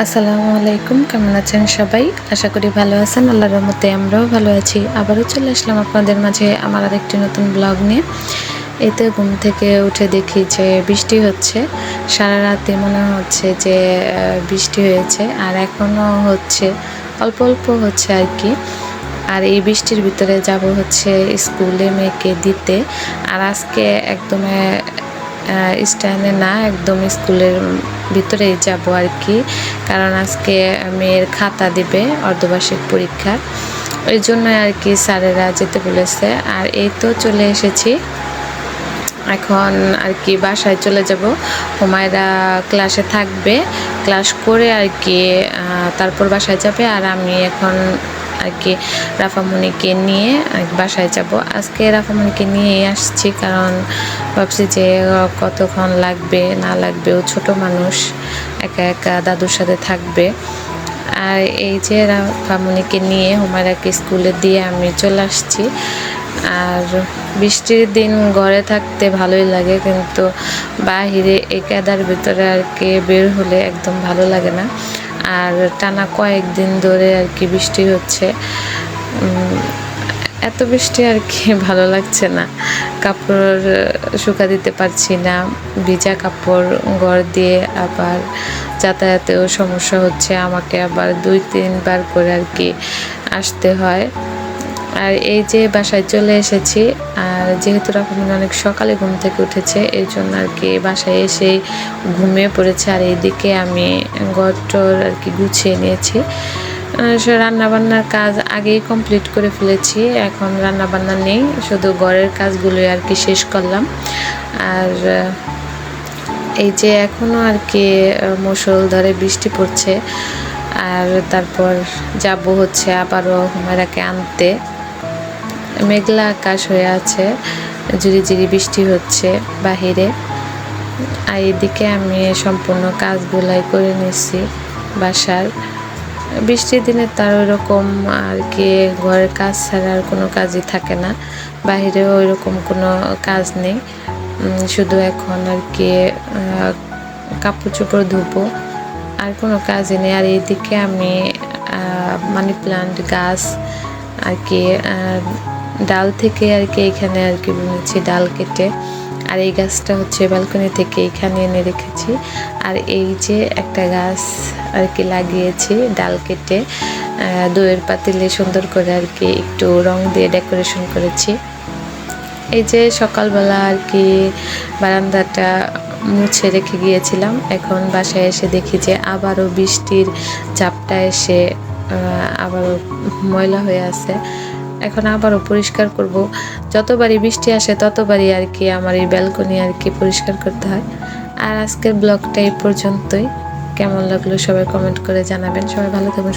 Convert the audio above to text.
আসসালামু আলাইকুম, কেমন আছেন সবাই? আশা করি ভালো আছেন। আল্লাহর রহমতে আমরাও ভালো আছি। আবারও চলে আসলাম আপনাদের মাঝে আমার আরেকটি নতুন ব্লগ নিয়ে। এতে ঘুম থেকে উঠে দেখি যে বৃষ্টি হচ্ছে। সারা রাতে মনে হচ্ছে যে বৃষ্টি হয়েছে, আর এখনও হচ্ছে, অল্প অল্প হচ্ছে আর কি। আর এই বৃষ্টির ভিতরে যাব হচ্ছে স্কুলে মেয়েকে দিতে। আর আজকে একদম স্ট্যান্ডে না, একদম স্কুলের ভিতরেই যাব আর কি, কারণ আজকে মেয়ের খাতা দিবে অর্ধবার্ষিক পরীক্ষা, ওই জন্য আর কি স্যারেরা যেতে বলেছে। আর এই তো চলে এসেছি, এখন আর কি বাসায় চলে যাব। হুমায়রা ক্লাসে থাকবে, ক্লাস করে আর কি তারপর বাসায় যাবে। আর আমি এখন আর কি রাফামণিকে নিয়ে বাসায় যাব। আজকে রাফামণিকে নিয়েই আসছি, কারণ ভাবছি যে কতক্ষণ লাগবে না লাগবে, ও ছোটো মানুষ, একা একা দাদুর সাথে থাকবে। আর এই যে রাফামণিকে নিয়ে হুমায়রাকে স্কুলে দিয়ে আমি চলে আসছি। আর বৃষ্টির দিন ঘরে থাকতে ভালোই লাগে, কিন্তু বাহিরে এই কাদার ভিতরে আর কি বের হলে একদম ভালো লাগে না। আর টানা কয়েকদিন ধরে আর কি বৃষ্টি হচ্ছে, এত বৃষ্টি আর কি ভালো লাগছে না। কাপড় শুকা দিতে পারছি না, ভিজা কাপড় ঘর দিয়ে আবার যাতায়াতেও সমস্যা হচ্ছে, আমাকে আবার 2-3 বার করে আর কি আসতে হয়। আর এই যে বাসায় চলে এসেছি, আর যেহেতু রাফামণি অনেক সকালে ঘুম থেকে উঠেছে, এই জন্য আর কি বাসায় এসেই ঘুমিয়ে পড়েছে। আর এইদিকে আমি ঘরটর আর কি গুছিয়ে নিয়েছি। রান্নাবান্নার কাজ আগেই কমপ্লিট করে ফেলেছি, এখন রান্নাবান্না নেই, শুধু ঘরের কাজগুলোই আর কি শেষ করলাম। আর এই যে এখনও আর কি মুষলধারে বৃষ্টি পড়ছে। আর তারপর যাব হচ্ছে আবারও হুমায়রাকে আনতে। মেঘলা আকাশ হয়ে আছে, ঝিরি ঝিরি বৃষ্টি হচ্ছে বাহিরে। আর এদিকে আমি সম্পূর্ণ কাজগুলাই করে নিচ্ছি বাসার। বৃষ্টির দিনে তার ওইরকম আর কি ঘরের কাজ ছাড়া আর কোনো কাজই থাকে না, বাহিরেও ওইরকম কোনো কাজ নেই, শুধু এখন আর কি কাপড় চোপড় ধুবো, আর কোনো কাজই নেই। আর এইদিকে আমি মানি প্লান্ট গাছ আর কি ডাল থেকে আর কি এখানে আর কি বুনেছি, ডাল কেটে। আর এই গাছটা হচ্ছে ব্যালকনি থেকে এখানে এনে রেখেছি। আর এই যে একটা গাছ আর কি লাগিয়েছি ডাল কেটে, দইয়ের পাতিলে সুন্দর করে আর কি একটু রং দিয়ে ডেকোরেশন করেছি। এই যে সকালবেলা আর কি বারান্দাটা মুছে রেখে গিয়েছিলাম, এখন বাসায় এসে দেখি যে আবারও বৃষ্টির ঝাপটা এসে আবারও ময়লা হয়ে আছে। এখন আবারও পরিষ্কার করব, যতবারই বৃষ্টি আসে ততবারই আর কি আমার এই ব্যালকনি আর কি পরিষ্কার করতে হয়। আর আজকের ব্লগটা এই পর্যন্তই, কেমন লাগলো সবাই কমেন্ট করে জানাবেন। সবাই ভালো থাকবেন।